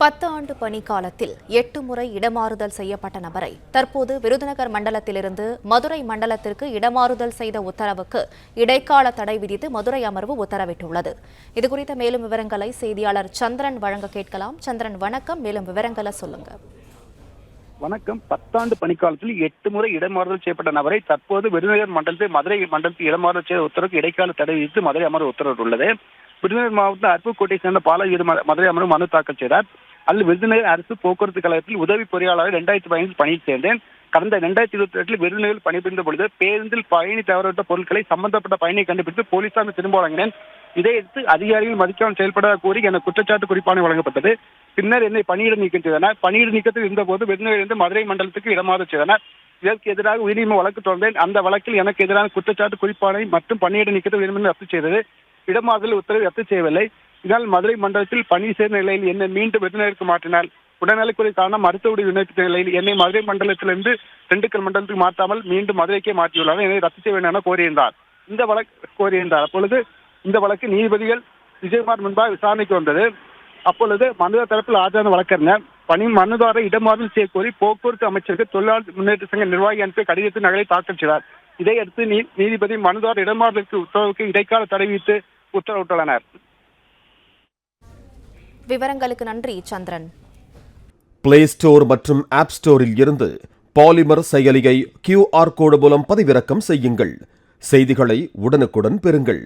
10 ஆண்டு பணி காலத்தில் 8 முறை இடமாறுதல் செய்யப்பட்ட நபரை தற்போது விருதுநகர் மண்டலத்திலிருந்து மதுரை மண்டலத்திற்கு இடமாறுதல் செய்த உத்தரவுக்கு இடைக்கால தடை விதித்து மதுரை அமர்வு உத்தரவிட்டுள்ளது. இதுகுறித்த மேலும் விவரங்களை செய்தியாளர் சந்திரன் வழங்க கேட்கலாம். சந்திரன், வணக்கம். மேலும் விவரங்களை சொல்லுங்க. வணக்கம். 10 ஆண்டு பணிக்காலத்தில் 8 முறை இடமாறுதல் செய்யப்பட்ட நபரை தற்போது விருதுநகர் மண்டலத்தில் மதுரை மண்டலத்தில் இடமாறுதல் செய்த உத்தரவுக்கு இடைக்கால தடை விதித்து மதுரை அமர்வு உத்தரவிட்டுள்ளது. விருதுநகர் மாவட்டம் அருப்புக்கோட்டை சேர்ந்த பாலாஜி மதுரை அமர்வு மனு தாக்கல் செய்தார். அதில் விருதுநகர் அரசு போக்குவரத்து கழகத்தில் உதவி பொறியாளர் 2015 பணியில் சேர்ந்தேன். கடந்த 2028 விருதுநகரில் பணிபுரிந்த பொழுது பேருந்தில் பயணி தவறவிட்ட பொருட்களை சம்பந்தப்பட்ட பயணியை கண்டுபிடித்து போலீசார் திரும்ப வழங்கினேன். இதையடுத்து அதிகாரிகள் மதிக்காமல் செயல்பட கோரி எனக்கு குற்றச்சாட்டு குறிப்பாணை வழங்கப்பட்டது. பின்னர் என்னை பணியிட நீக்கம் செய்தனர். பணியிட நீக்கத்தில் இருந்தபோது விருதுநகரிலிருந்து மதுரை மண்டலத்துக்கு இடமாறுதல் செய்தனர். இதற்கு எதிராக உயிரிழப்பு வழக்கு தொடர்ந்தேன். அந்த வழக்கில் எனக்கு எதிரான குற்றச்சாட்டு குறிப்பாணை மற்றும் பணியிட நீக்கத்தை உயர்நீதிமன்றம் ரத்து செய்தது. இடமாறுதல் உத்தரவு ரத்து செய்யவில்லை. இதனால் மதுரை மண்டலத்தில் பணி சேர்ந்த நிலையில் என்னை மீண்டும் விருதுநகருக்கு மாற்றினார். உடல்நலக்குறை காரணம் மருத்துவ விண்ணப்பித்த நிலையில் என்னை மதுரை மண்டலத்திலிருந்து திண்டுக்கல் மண்டலத்துக்கு மாற்றாமல் மீண்டும் மதுரைக்கே மாற்றியுள்ளார். என்னை ரத்து செய்ய வேண்டும் என கோரியிருந்தார். அப்பொழுது இந்த வழக்கு நீதிபதிகள் விஜயகுமார் முன்பாக விசாரணைக்கு வந்தது. அப்பொழுது மனுதாரர் தரப்பில் ஆஜரான வழக்கறிஞர் மனுதாரரை இடமாறுதல் செய்ய கோரி போக்குவரத்து அமைச்சருக்கு தொழிலாளர் முன்னேற்ற சங்க நிர்வாகி அனுப்பிய கடிதத்தின் நகலை தாக்கல் செய்தார். இதையடுத்து நீதிபதி மனுதாரர் இடமாறுதலுக்கு உத்தரவுக்கு இடைக்கால தடை விதித்து உத்தரவிட்டுள்ளனர். விவரங்களுக்கு நன்றி சந்திரன். பிளே ஸ்டோர் மற்றும் ஆப் ஸ்டோரில் இருந்து பாலிமர் செயலியை QR கோடு மூலம் பதிவிறக்கம் செய்யுங்கள். செய்திகளை உடனுக்குடன் பெறுங்கள்.